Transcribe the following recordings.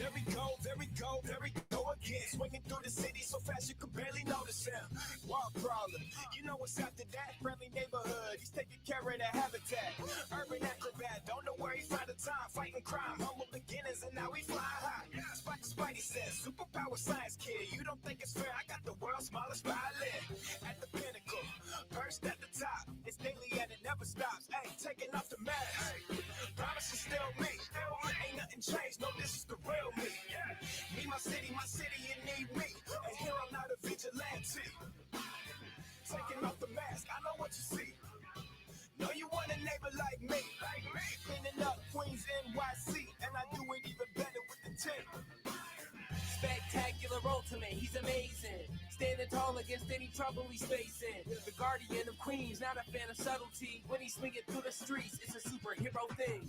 There we go again. Swinging through the city so fast you could barely notice him. Wall crawler, you know what's after that? Friendly neighborhood, he's taking care of the habitat. Urban acrobat, don't know where he found the time. Fighting crime, humble beginnings, and now we fly high. Spidey says, superpower science kid. You don't think it's fair? I got the world's smallest violin. At the pinnacle, perched at the top. It's daily and it never stops. Hey, taking off the mask. Promise is still me. Ain't nothing changed, no, this is the real me. Me, my city, you need me. And here I'm not a vigilante. Taking off the mask, I know what you see. No, you want a neighbor like me. Cleaning up Queens, NYC. And I do it even better with the team. Spectacular ultimate, he's amazing. Standing tall against any trouble he's facing. The guardian of Queens, not a fan of subtlety. When he's swinging through the streets, it's a superhero thing.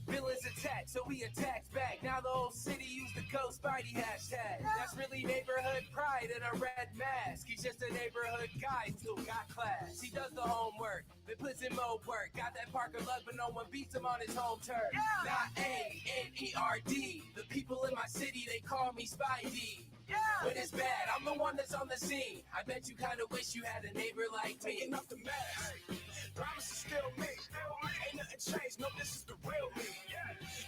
Villains attack, so he attacks back. Now the whole city use the Go Spidey hashtag. That's really neighborhood pride in a red mask. He's just a neighborhood guy who still got class. He does the homework, then puts in more work. Got that Parker luck, but no one beats him on his home turf. Not A-N-E-R-D. The people in my city, they call me Spidey. When it's bad, I'm the one that's on the scene. I bet you kind of wish you had a neighbor like me. Taking off the mask. Promise is still me. Ain't nothing changed, no, this is the real me.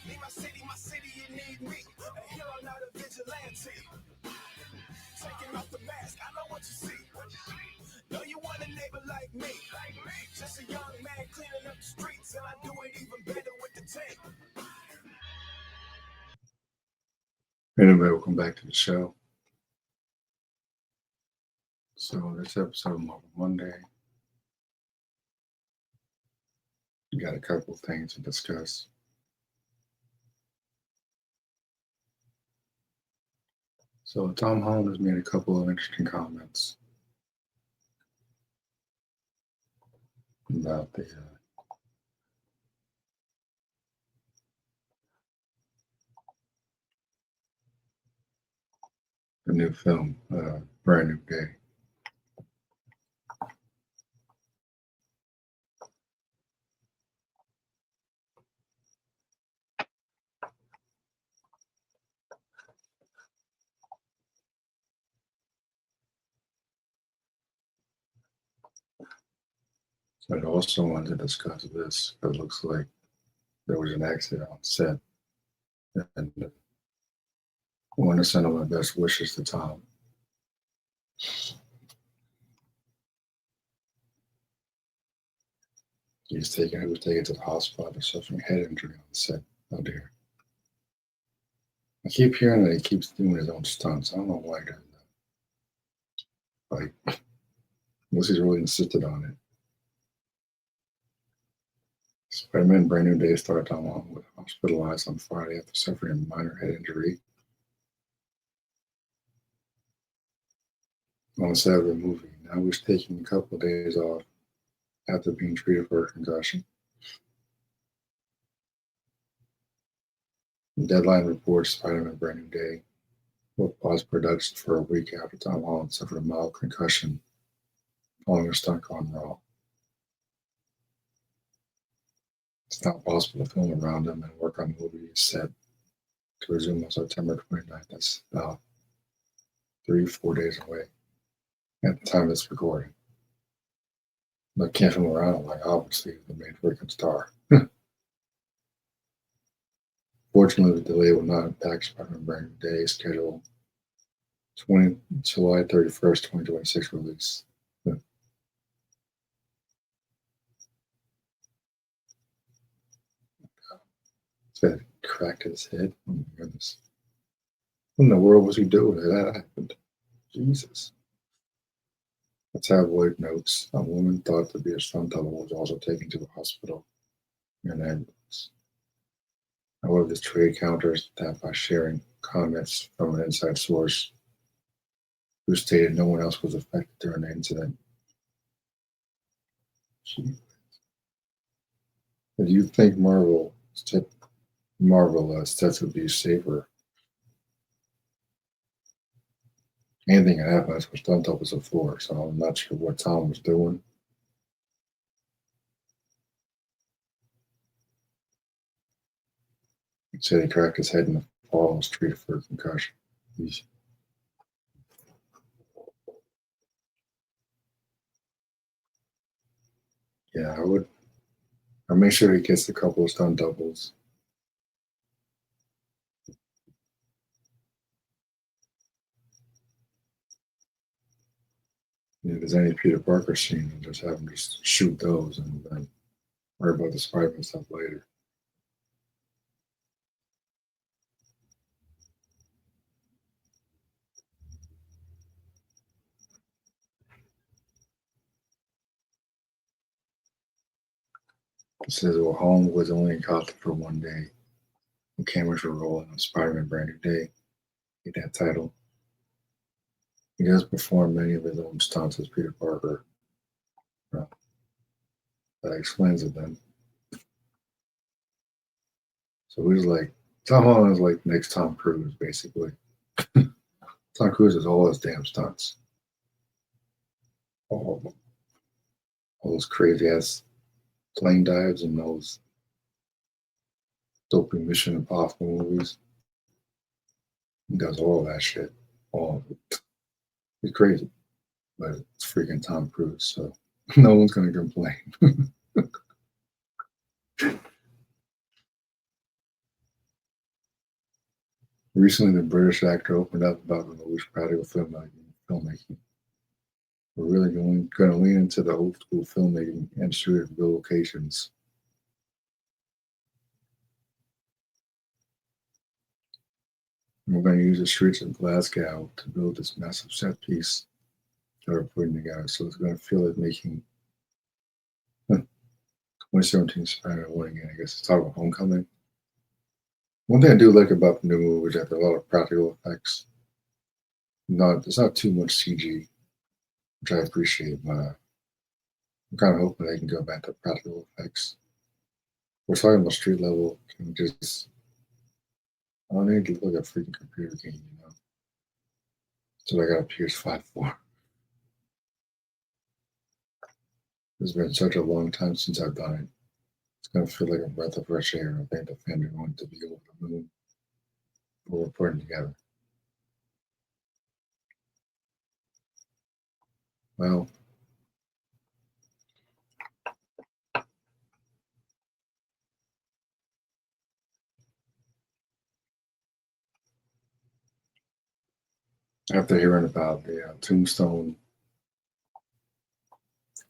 Me, my city, you need me. And here I'm not a vigilante. Taking off the mask, I know what you see. No, you want a neighbor like me. Just a young man cleaning up the streets, and I do it even better with the tape. Anyway, welcome back to the show. So this episode of Marvel Monday, we got a couple of things to discuss. So Tom Holland has made a couple of interesting comments about the new film, Brand New Day. So I also wanted to discuss this. It looks like there was an accident on set, and I want to send all my best wishes to Tom. He was taken to the hospital after suffering head injury on the set. Oh dear. I keep hearing that he keeps doing his own stunts. I don't know why he does that. Like, unless he's really insisted on it. Spider-Man Brand New Day starred Tom Holland was hospitalized on Friday after suffering a minor head injury on the set of the movie. Now he's taking a couple of days off after being treated for a concussion. The Deadline reports Spider-Man Brand New Day will pause production for a week after Tom Holland suffered a mild concussion following a stunt gone wrong. It's not possible to film around him and work on the movie set to resume on September 29th. That's about 3-4 days away at the time of this recording. But can't film around him, like obviously the main freaking star. Fortunately, the delay will not impact Spider-Man Brand New Day schedule July 31st, 2026 release. That cracked his head. Oh my goodness. What in the world was he doing that happened? Jesus. The tabloid notes a woman thought to be a stunt double was also taken to the hospital in an ambulance. However, this trade counters that by sharing comments from an inside source who stated no one else was affected during the incident. Do you think Marvel sets would be safer? Anything that happened, that's what stunt doubles are for. So I'm not sure what Tom was doing. He said he cracked his head in the fall on the street for a concussion. He's, yeah, I make sure he gets a couple of stunt doubles. If there's any Peter Parker scene, and just have him just shoot those and then worry about the Spider-Man stuff later. It says, well, Holland was only in Gotham for one day. The cameras were rolling on Spider-Man Brand New Day. Get that title. He does perform many of his own stunts as Peter Parker. Well, that explains it then. So he's like, Tom Holland is like next Tom Cruise, basically. Tom Cruise is all his damn stunts. All of them. All those crazy ass plane dives and those dopey Mission Impossible movies. He does all that shit. All of it. He's crazy. But it's freaking Tom Cruise, so no one's gonna complain. Recently, the British actor opened up about the movie's practical filmmaking. We're really going to lean into the old school filmmaking and shoot at real locations. We're going to use the streets of Glasgow to build this massive set piece that we're putting together. So it's going to feel like making 2017 Spider-Man 1 again. I guess it's talking about Homecoming. One thing I do like about the new movie is that there are a lot of practical effects. There's not too much CG, which I appreciate, but I'm kind of hoping they can go back to practical effects. We're talking about street level. Can just I don't need to look at a freaking computer game, you know. So I got a PS5 for. It's been such a long time since I've done it. It's gonna feel like a breath of fresh air. I think the fans are going to be over the moon. What we're putting together. Well, after hearing about the Tombstone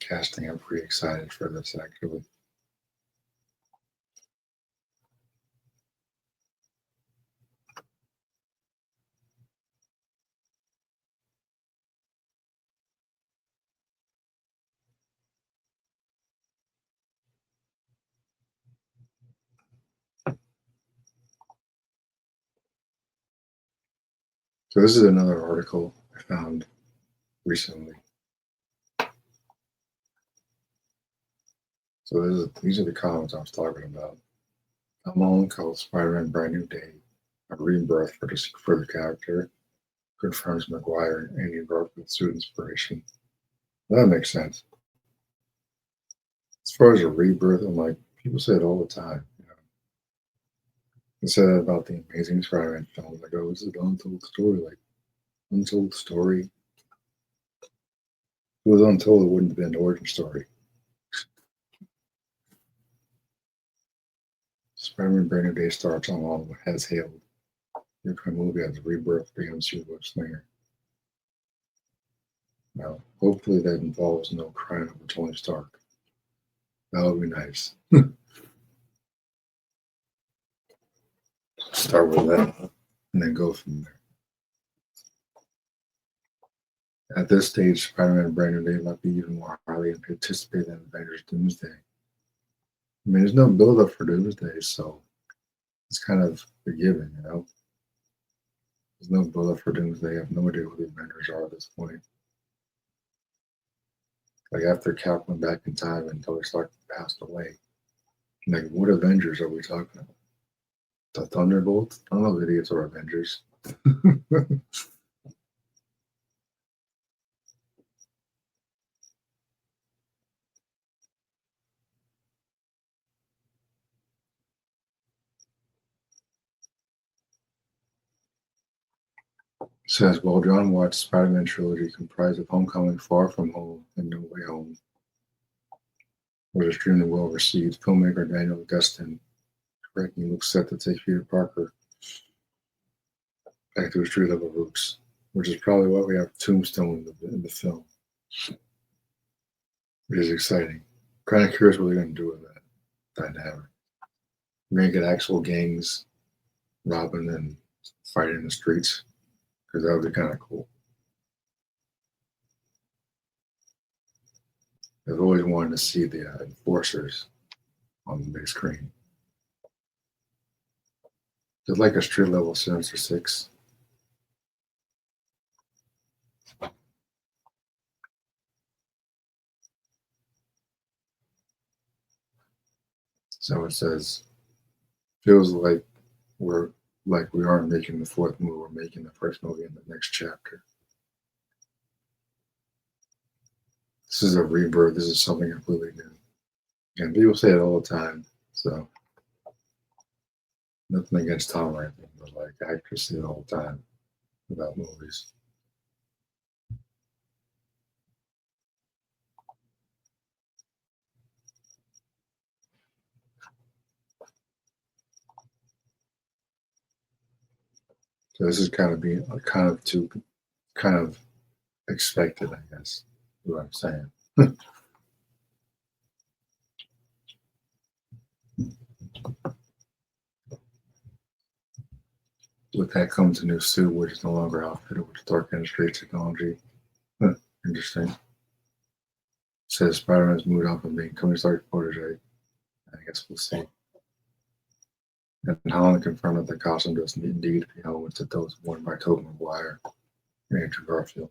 casting, I'm pretty excited for this actually. So this is another article I found recently. So these are the comments I was talking about. Tom Holland calls Spider-Man Brand New Day a rebirth for the character. Confirms McGuire and Andy Garfield suit inspiration. That makes sense. As far as a rebirth, I'm like, people say it all the time. You know, they say that about the Amazing Spider-Man film. Like, oh, this is an untold story. Like, untold story. If it was untold, it wouldn't have been an origin story. Spider-Man Brand New Day starts on what has hailed. The movie as a rebirth for the MCU web slinger. Now, hopefully that involves no crying over Tony Stark. That would be nice. Start with that and then go from there. At this stage, Spider-Man Brand New Day might be even more highly anticipated than Avengers Doomsday. I mean, there's no build-up for Doomsday, so it's kind of forgiving, you know? There's no build-up for Doomsday. I have no idea who the Avengers are at this point. Like, after Cap went back in time and Tony Stark passed away, like, what Avengers are we talking about? The Thunderbolts? I don't know if idiots are Avengers. Says, well, John Watts' Spider-Man trilogy comprised of Homecoming, Far From Home, and No Way Home was extremely well received. Filmmaker Daniel Gustin correctly looks set to take Peter Parker back to his tree level roots, which is probably why we have Tombstone in the film, which is exciting. Kind of curious what they're going to do with that dynamic. We're going to get actual gangs robbing and fighting in the streets, because that would be kind of cool. I've always wanted to see the enforcers on the big screen. Just like a street level Sinister Six. So it says, feels like we aren't making the fourth movie, we're making the first movie in the next chapter. This is a rebirth. This is something completely new. And people say it all the time. So nothing against Tom or anything, but like actors say it all the time about movies. So this is kind of expected, I guess, is what I'm saying. With that comes a new suit, which is no longer outfitted with Stark Industries technology. Interesting. It says Spider-Man's moved on from being Tony Stark's protege. I guess we'll see. And Holland confirmed that the costume does indeed be helmets that those worn by Tobey Maguire and Andrew Garfield.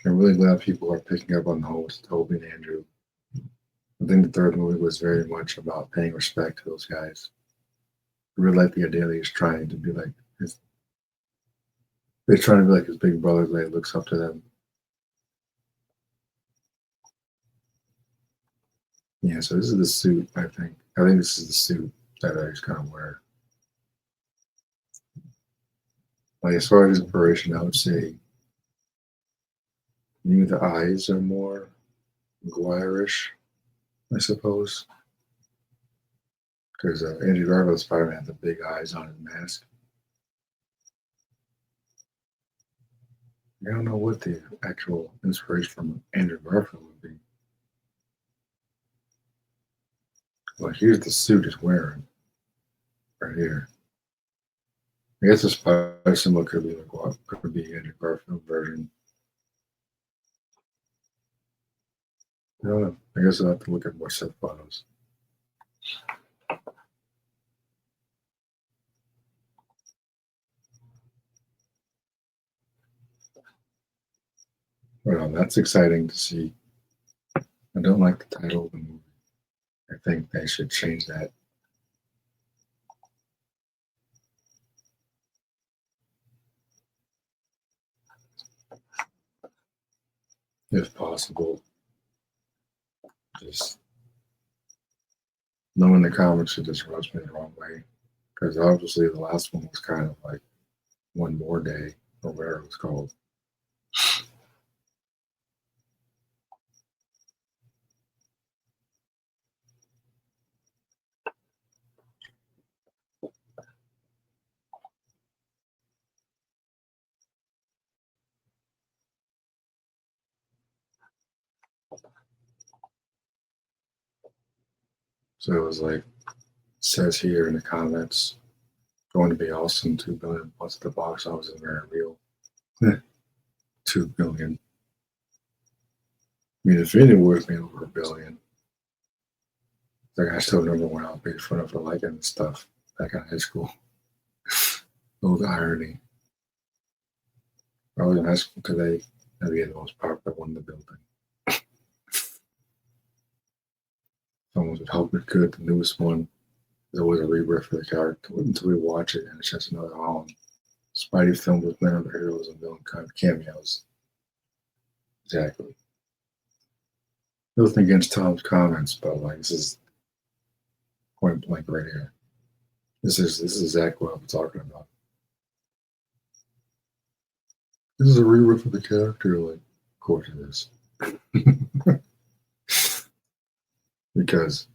I'm really glad people are picking up on the whole Tobey and Andrew. I think the third movie was very much about paying respect to those guys. I really like the idea that he's trying to be like he's trying to be like his big brother, that he looks up to them. Yeah, so this is the suit, I think. I think this is the suit that he's gonna wear. Like as far as inspiration, I would say maybe the eyes are more Maguire-ish, I suppose. Because Andrew Garfield's Spider-Man had the big eyes on his mask. I don't know what the actual inspiration from Andrew Garfield would be. Well, here's the suit he's wearing, right here. I guess the spider symbol could be Andrew Garfield version. I don't know. I guess I'll have to look at more set photos. Well, that's exciting to see. I don't like the title of the movie. I think they should change that. If possible. Just knowing the comics, it just rubs me the wrong way. Because obviously the last one was kind of like One More Day, or whatever it was called. So it was like, says here in the comments, going to be awesome, 2 billion plus the box office is very real. 2 billion. I mean, Infinity War's made over $1 billion. Like I still remember when I was made fun of for liking stuff back in high school. Old irony. I was in high school today, I'd be the most popular one in the building. Someone would hope it good. The newest one is always a rebirth for the character until we watch it, and it's just another Holland. Spidey film with many other heroes and villain kind of cameos. Exactly. Nothing against Tom's comments, but like this is point blank right here. This is exactly what I'm talking about. This is a rewrite of the character, like, of course it is. Because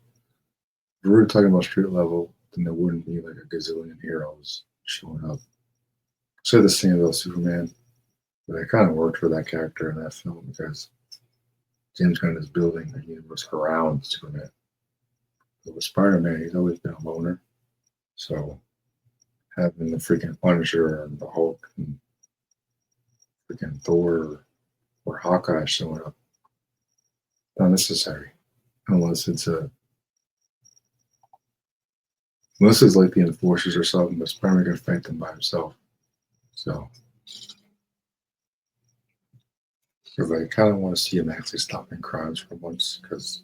if we were talking about street level, then there wouldn't be like a gazillion heroes showing up. Say the same about Superman, but it kind of worked for that character in that film because James Gunn is building a universe around Superman. But with Spider-Man, he's always been a loner. So having the freaking Punisher and the Hulk and freaking Thor or Hawkeye showing up, not necessary. Unless it's like the Enforcers or something, but Spider-Man can fight them by himself. So, because I kind of want to see him actually stopping crimes for once, because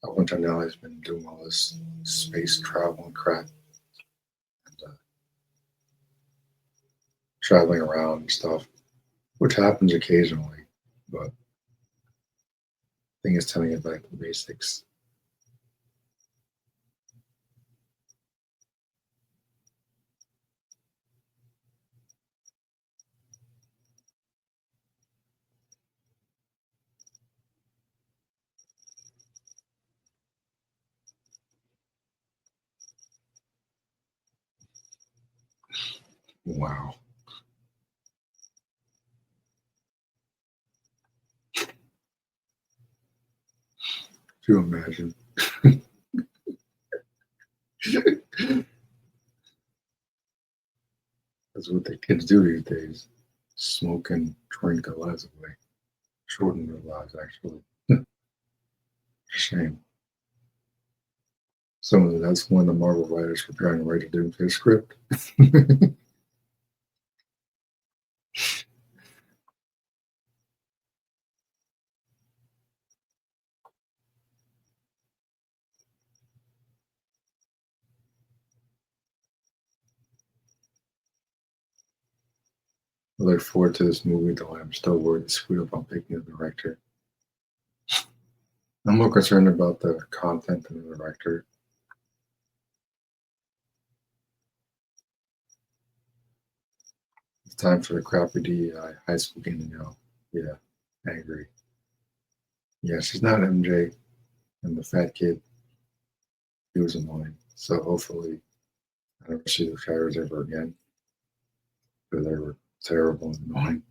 up until now he's been doing all this space travel and crap, and traveling around and stuff, which happens occasionally, but I think it's telling it back to the basics. Wow. Could you imagine? That's what the kids do these days. Smoke and drink their lives away. Shorten their lives, actually. Shame. That's when the Marvel writers preparing to write a Doomsday script. I look forward to this movie, though I'm still worried screwed up on picking a director. I'm more concerned about the content than the director. It's time for the crappy DEI high school game to go. Yeah, I agree. Yeah, she's not MJ, and the fat kid, he was annoying. So hopefully, I never see the Shires ever again. Because they were terrible and annoying.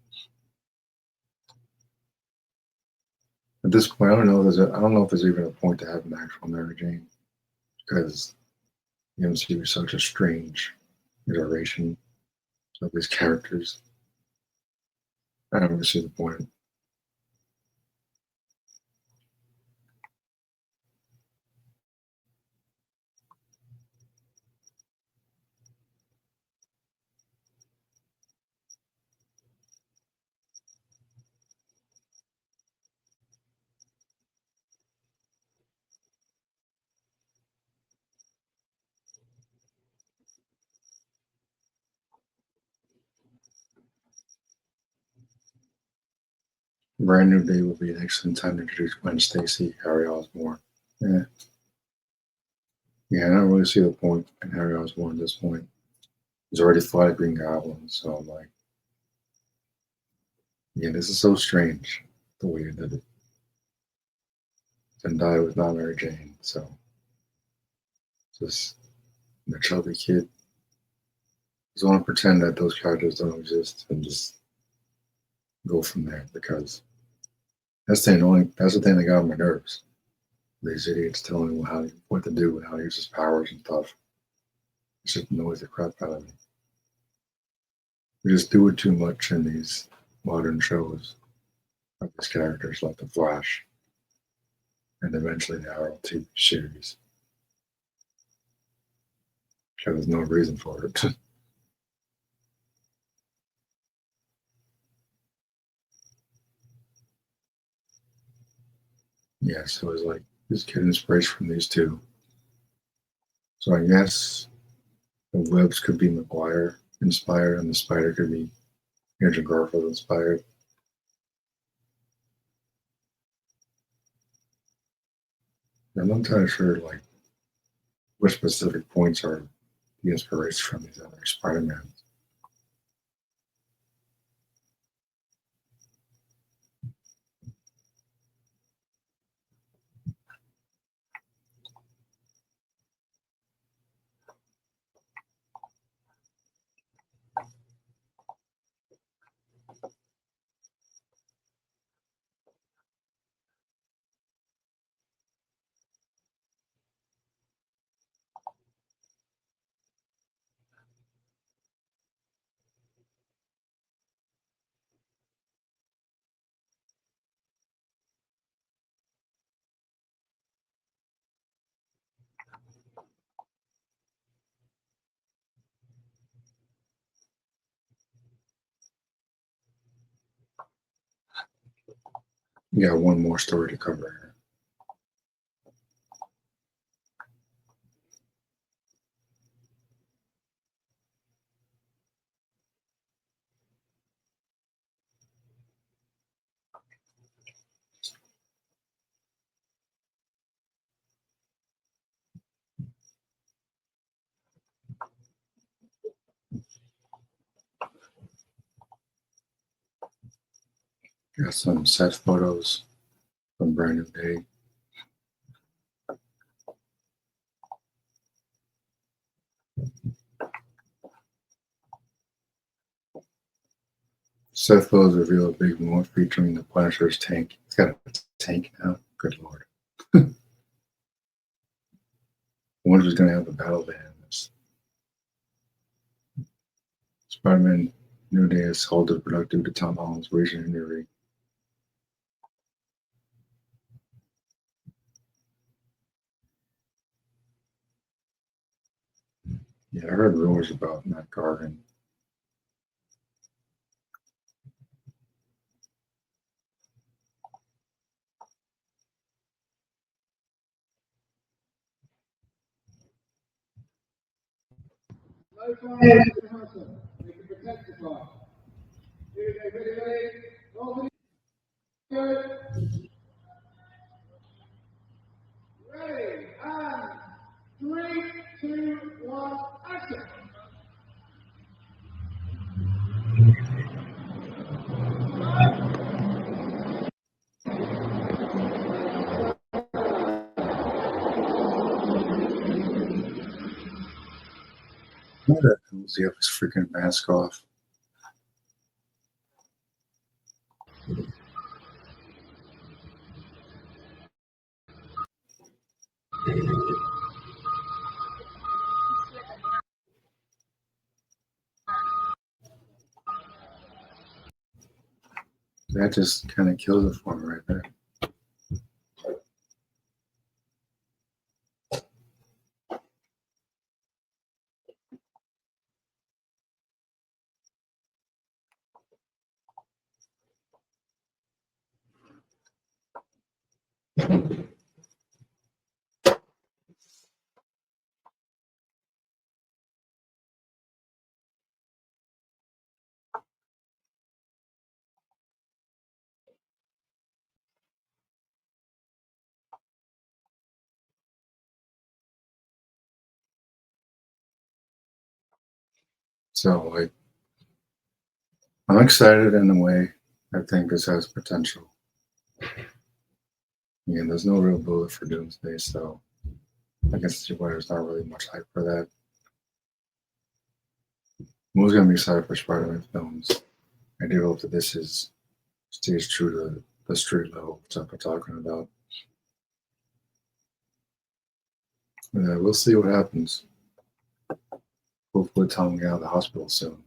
At this point, I don't know. I don't know if there's even a point to have an actual Mary Jane because the MCU is such a strange iteration of these characters. I don't really see the point. Brand New Day will be an excellent time to introduce Gwen Stacy, Harry Osborn. Yeah. Yeah, I don't really see the point in Harry Osborn at this point. He's already fought a Green Goblin, so I'm like, yeah, this is so strange the way he did it. Zendaya was not Mary Jane, so just the chubby kid. Just want to pretend that those characters don't exist and just go from there because that's the thing that got on my nerves. These idiots telling him what to do and how to use his powers and stuff. It just annoys the crap out of me. We just do it too much in these modern shows of these characters like The Flash and eventually the Arrow TV series. Because there's no reason for it. Yeah, so it's like just get inspiration from these two. So I guess the Webs could be McGuire inspired and the Spider could be Andrew Garfield inspired. I'm not entirely sure like Which specific points are the inspiration from these other Spider-Man? You got one more story to cover here. Got some set photos from brand new day. Set photos reveal a big moment featuring the Punisher's tank. He's got a tank now. Good lord. I wonder who's going to have the battle band in this. Spider-Man New Day is halted product due to Tom Holland's recent injury. Yeah, I heard rumors about Matt Gargan. Ready, and 3, 2, 1, action! Why the hell does he have his freaking mask off? That just kind of kills it for me right there. So, like, I'm excited in a way. I think this has potential. Again, there's no real bullet for Doomsday, so I guess there's not really much hype for that. Who's gonna be excited for Spider-Man films? I do hope that this stays true to the street level stuff we're talking about. We'll see what happens. Hopefully, Tom will get out of the hospital soon.